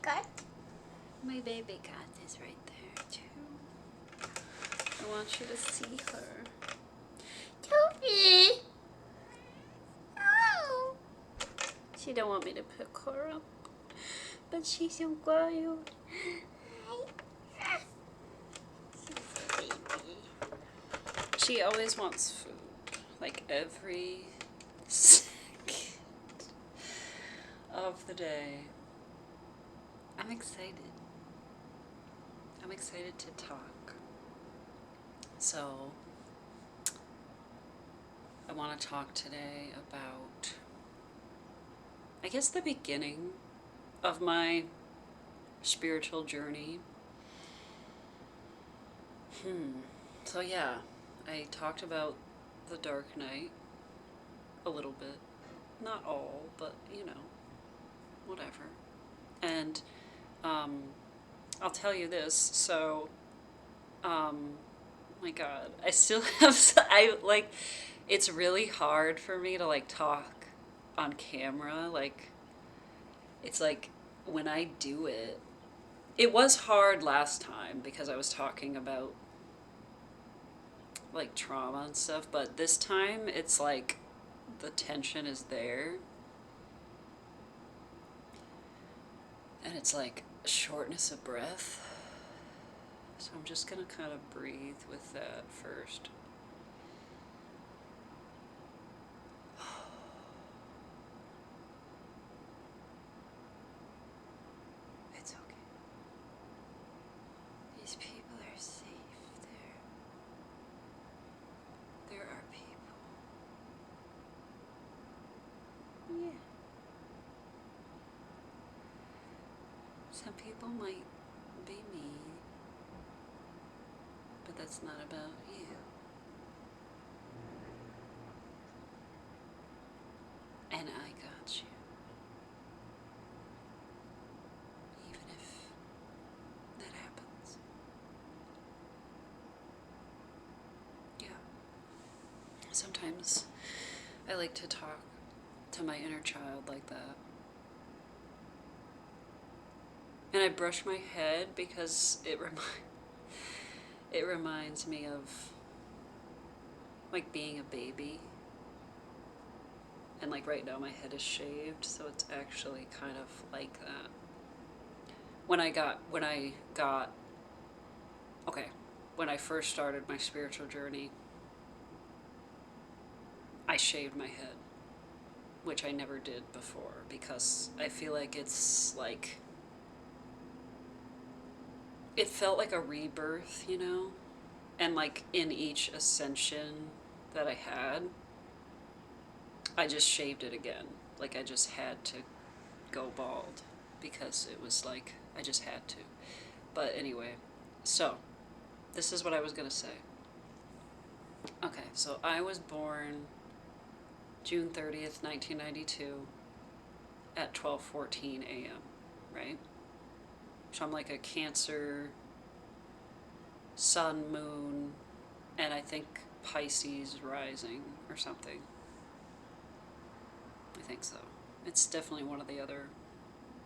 cat? My baby cat is right there too. I want you to see her. Toby! Oh! She don't want me to pick her up, but she's so wild. Hi. She's a baby. She always wants food, like every second of the day. I'm excited. I'm excited to talk. So, I want to talk today about, I guess, the beginning of my spiritual journey. So yeah, I talked about the Dark Night a little bit. Not all, but you know, whatever. And I'll tell you this, so my god, I still have I like it's really hard for me to like talk on camera. Like it's like when I do it, it was hard last time because I was talking about like trauma and stuff, but this time it's like the tension is there. And it's like shortness of breath. So I'm just gonna kind of breathe with that first. It's okay. These people are safe there. There are people. Yeah. Some people might be mean, but that's not about you. And I got you. Even if that happens. Yeah. Sometimes I like to talk to my inner child like that. And I brush my head because it reminds me of like being a baby. And like right now my head is shaved, so it's actually kind of like that. When I first started my spiritual journey, I shaved my head, which I never did before because I feel like it's like, it felt like a rebirth, you know? And like in each ascension that I had, I just shaved it again. Like I just had to go bald because it was like, I just had to. But anyway, so this is what I was gonna say. Okay, so I was born June 30th, 1992 at 12:14 a.m., right? So I'm like a Cancer, Sun, Moon, and I think Pisces rising or something. I think so. It's definitely one of the other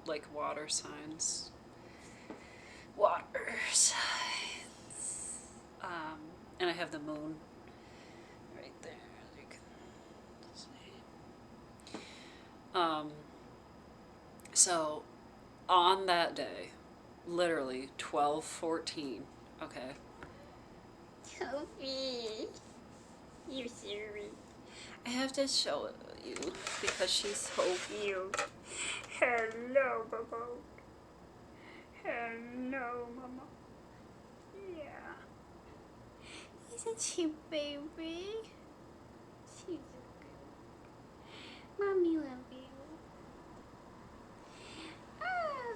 like water signs. Water signs. And I have the moon right there, as you can see. So on that day, literally 12:14. Okay. Toby! You're serious. I have to show it you because she's so cute. Hello, Baba. Hello, Mama. Yeah. Isn't she, baby? She's so good. Mommy love you. Ah.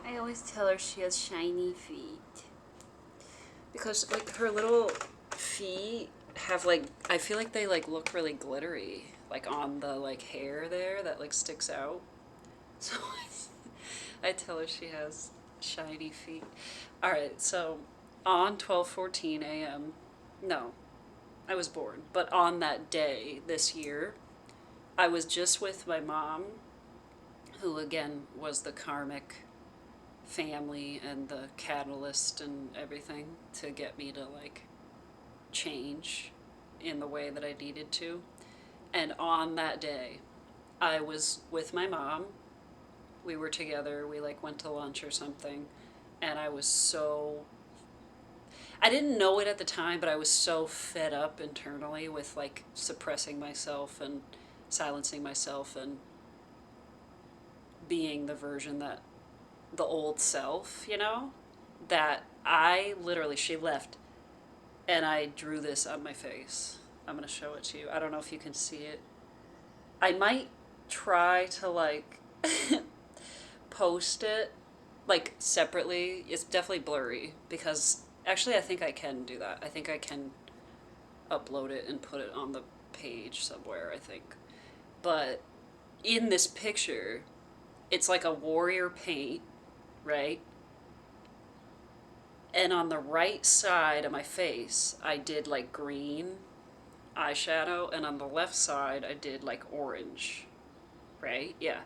I always tell her she has shiny feet because like her little feet have like, I feel like they like look really glittery, like on the like hair there that like sticks out. So I tell her she has shiny feet. All right, so on 12:14 a.m. No, I was born, but on that day this year, I was just with my mom, who again was the karmic family and the catalyst and everything to get me to like change in the way that I needed to. And on that day, I was with my mom. We were together. We like went to lunch or something. And I didn't know it at the time, but I was so fed up internally with like suppressing myself and silencing myself and being the version that the old self, that I literally, she left and I drew this on my face. I'm going to show it to you. I don't know if you can see it. I might try to like post it like separately. It's definitely blurry because actually I think I can do that. I think I can upload it and put it on the page somewhere, I think. But in this picture, it's like a warrior paint, right? And on the right side of my face, I did like green eyeshadow, and on the left side, I did like orange, right? Yeah.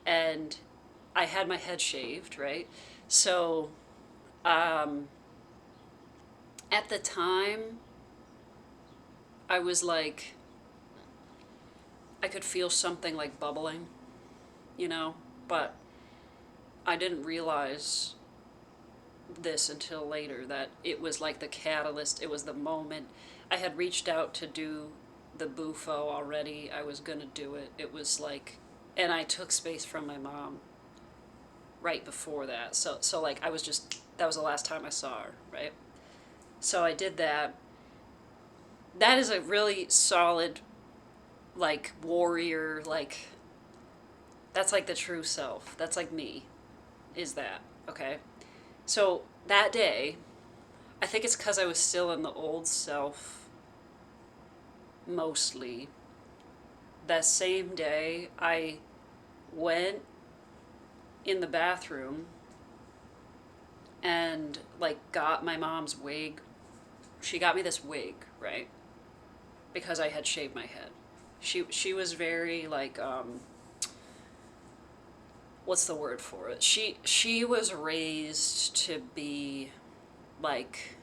And I had my head shaved, right? So, at the time, I was like, I could feel something like bubbling, but I didn't realize this until later, that it was like the catalyst. It was the moment. I had reached out to do the bufo already. I was gonna do it. It was like, and I took space from my mom right before that. So like I was just, that was the last time I saw her, right? So I did that. That is a really solid, like warrior, like that's like the true self. That's like me, is that, okay? So that day, I think it's because I was still in the old self mostly. That same day, I went in the bathroom and like got my mom's wig. She got me this wig, right? Because I had shaved my head. She was very like what's the word for it? She was raised to be like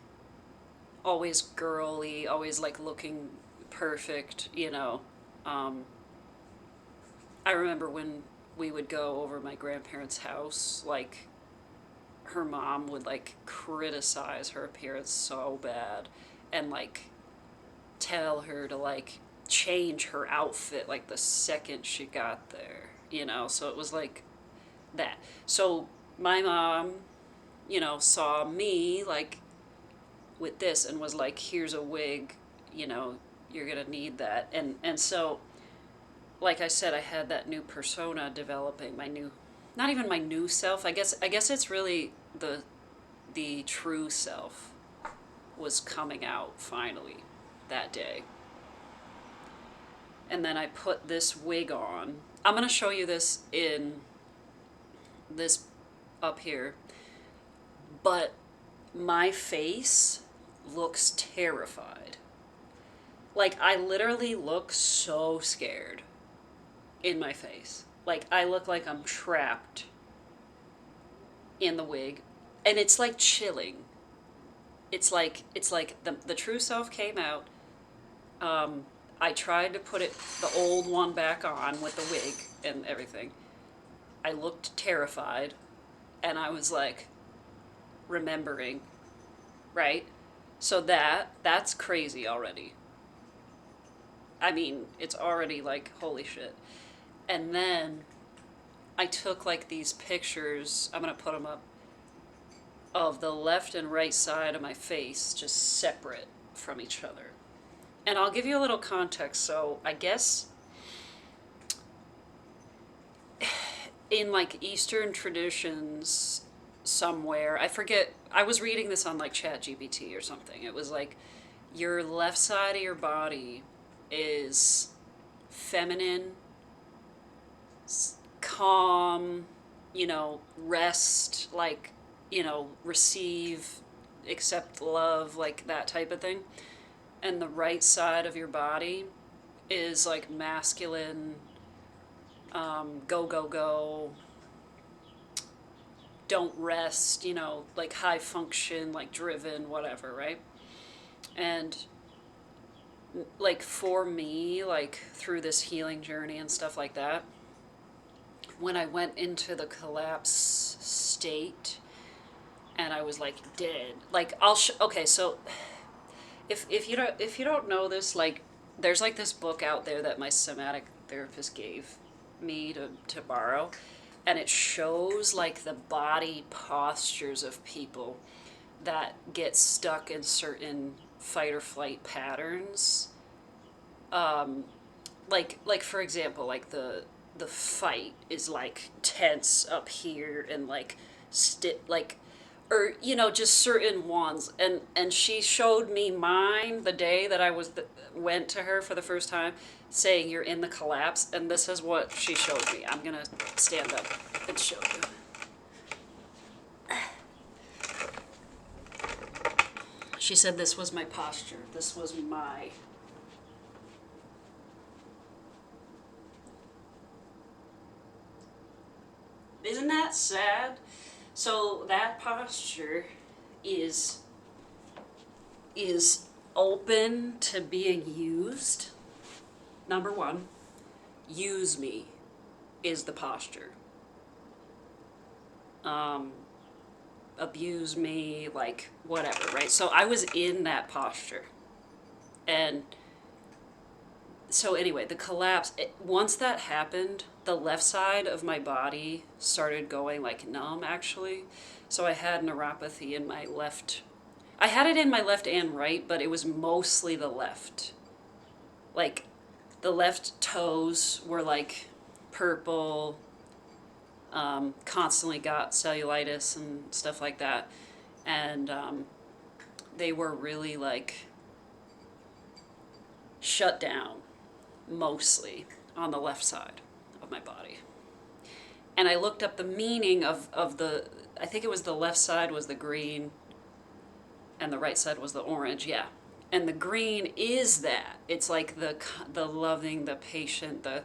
always girly, always like looking perfect. I remember when we would go over my grandparents' house, like her mom would like criticize her appearance so bad and like tell her to like change her outfit like the second she got there. So it was like that. So my mom, saw me like with this and was like, here's a wig, you're gonna need that. And so like I said, I had that new persona developing, my new, not even my new self. I guess it's really the true self was coming out finally that day. And then I put this wig on. I'm gonna show you this in this up here, but my face looks terrified. Like I literally look so scared in my face. Like I look like I'm trapped in the wig, and it's like chilling. It's like the true self came out. I tried to put the old one back on with the wig and everything. I looked terrified, and I was like remembering, right? So that's crazy already. I mean, it's already like holy shit. And then I took like these pictures, I'm gonna put them up, of the left and right side of my face just separate from each other. And I'll give you a little context. So I guess in like Eastern traditions somewhere, I forget, I was reading this on like ChatGPT or something. It was like your left side of your body is feminine, calm, rest, like, receive, accept love, like that type of thing. And the right side of your body is like masculine, go, go, go, don't rest, you know, like high function, like driven, whatever, right? And like for me, like through this healing journey and stuff like that, when I went into the collapse state and I was like dead, like okay, so if you don't know this, like there's like this book out there that my somatic therapist gave me to borrow, and it shows like the body postures of people that get stuck in certain fight or flight patterns. Like for example, like the fight is like tense up here and like like, or you know, just certain ones. And she showed me mine the day that went to her for the first time, saying you're in the collapse, and this is what she showed me. I'm gonna stand up and show you. She said this was my posture. This was my. Isn't that sad? So that posture is open to being used. Number one, use me is the posture. Abuse me, like whatever, right? So I was in that posture. And so anyway, the collapse, once that happened, the left side of my body started going like numb actually. So I had neuropathy in my left. I had it in my left and right, but it was mostly the left. Like the left toes were like purple, constantly got cellulitis and stuff like that. And they were really like shut down mostly on the left side of my body. And I looked up the meaning of the, I think it was the left side was the green and the right side was the orange, yeah. And the green is that. It's like the loving, the patient, the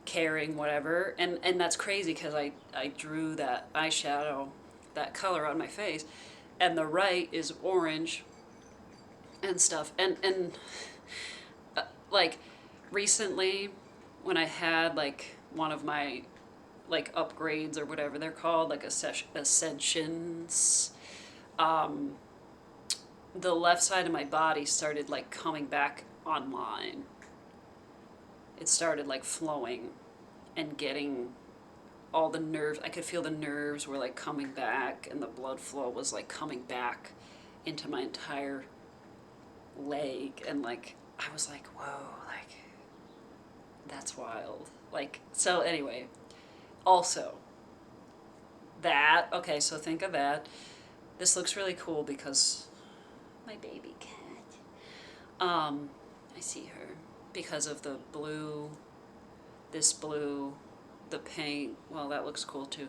caring, whatever. And that's crazy because I drew that eyeshadow, that color on my face. And the right is orange and stuff. And like recently when I had like one of my like upgrades or whatever they're called, like ascensions, the left side of my body started like coming back online. It started like flowing and getting all the nerves. I could feel the nerves were like coming back and the blood flow was like coming back into my entire leg. And like, I was like, whoa, like, that's wild. Like, so anyway, also that, okay, so think of that. This looks really cool because my baby cat. I see her because of the blue, this blue, the pink. Well, that looks cool too.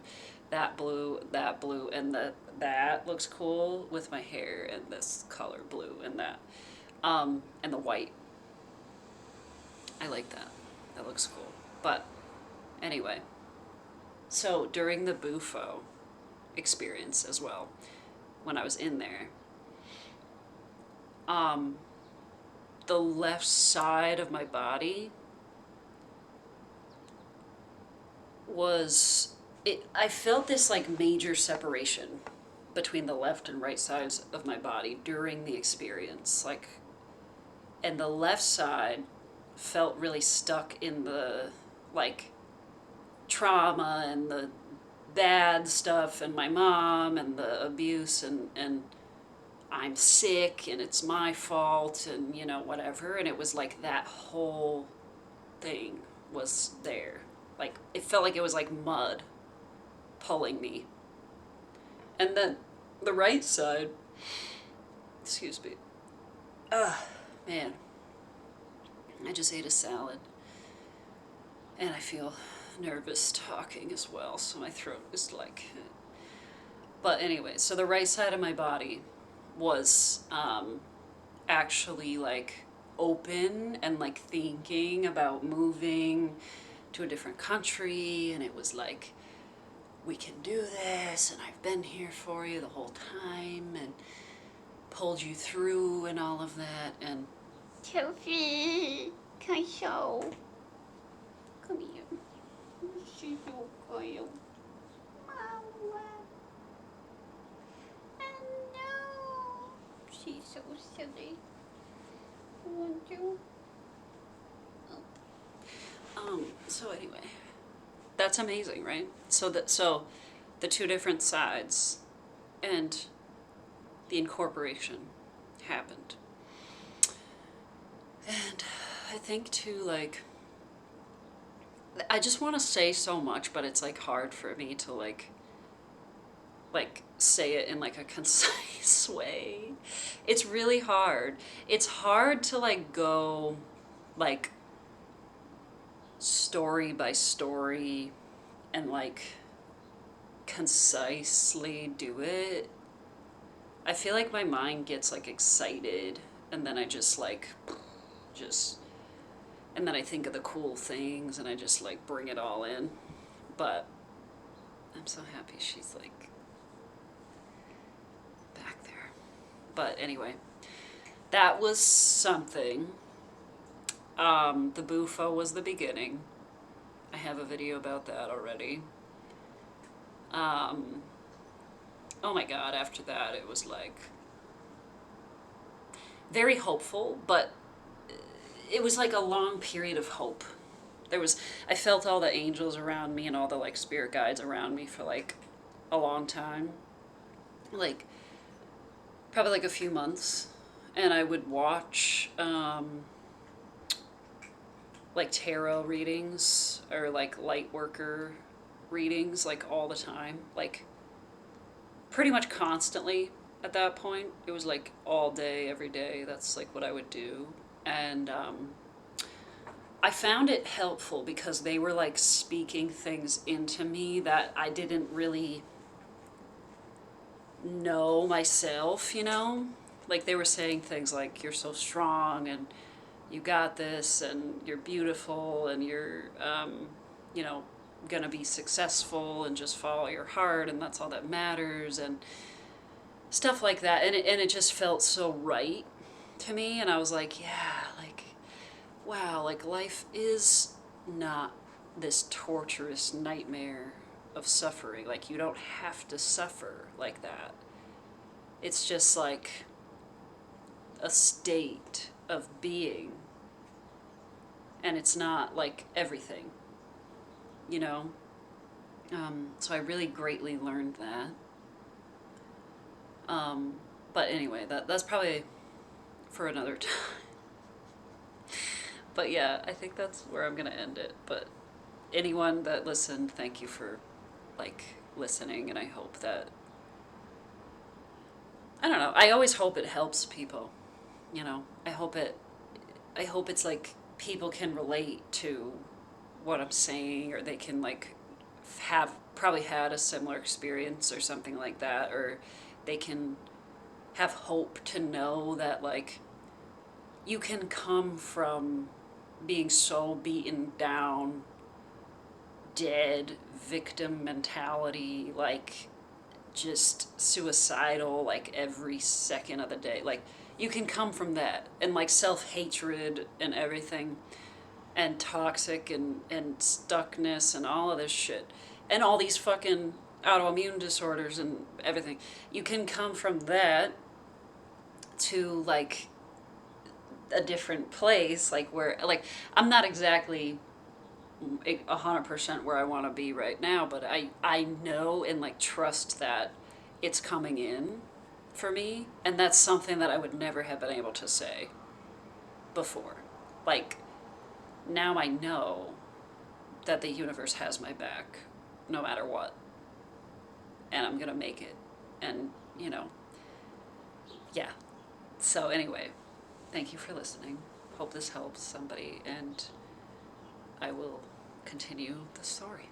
That blue, and that looks cool with my hair and this color blue and that, and the white. I like that. That looks cool. But anyway, so during the Bufo experience as well, when I was in there, the left side of my body was, I felt this like major separation between the left and right sides of my body during the experience, like, and the left side felt really stuck in the like trauma and the bad stuff and my mom and the abuse and I'm sick and it's my fault and you know whatever, and it was like that whole thing was there. Like it felt like it was like mud pulling me. And then the right side, excuse me. Man. I just ate a salad. And I feel nervous talking as well, so my throat is like. But anyway, so the right side of my body was actually like open and like thinking about moving to a different country, and it was like we can do this, and I've been here for you the whole time, and pulled you through and all of that, and Sophie, come show. Come here. She's so cute. Mama. Oh no. She's so silly. Want you? so anyway, that's amazing, right? So the two different sides and the incorporation happened. And I think too, like, I just want to say so much, but it's like hard for me to like say it in like a concise way. It's really hard. It's hard to like go like story by story and like concisely do it. I feel like my mind gets like excited, and then I just like and then I think of the cool things and I just like bring it all in. But I'm so happy she's like back there. But anyway, that was something. The bufo was the beginning. I have a video about that already. Oh my god, after that it was like very hopeful, but it was like a long period of hope. I felt all the angels around me and all the like spirit guides around me for like a long time. Like probably like a few months. And I would watch like tarot readings or like light worker readings like all the time. Like pretty much constantly at that point. It was like all day, every day. That's like what I would do. And I found it helpful because they were like speaking things into me that I didn't really know myself, you know? Like they were saying things like, you're so strong and you got this and you're beautiful and you're, you know, gonna be successful and just follow your heart and that's all that matters and stuff like that. And it just felt so right to me. And I was like, yeah, like, wow, like life is not this torturous nightmare of suffering. Like you don't have to suffer like that. It's just like a state of being. And it's not like everything, you know? So I really greatly learned that. But anyway, that's probably for another time. But yeah, I think that's where I'm gonna end it. But anyone that listened, thank you for like listening, and I hope that, I don't know, I always hope it helps people, you know. I hope it's like people can relate to what I'm saying, or they can like have probably had a similar experience or something like that, or they can have hope to know that like you can come from being so beaten down, dead, victim mentality, like just suicidal like every second of the day. Like you can come from that and like self-hatred and everything and toxic and stuckness and all of this shit and all these fucking autoimmune disorders and everything. You can come from that to like a different place, like where like I'm not exactly 100% where I want to be right now, but I know and like trust that it's coming in for me, and that's something that I would never have been able to say before. Like now I know that the universe has my back no matter what, and I'm gonna make it. And you know, yeah. So anyway, thank you for listening. Hope this helps somebody, and I will continue the story.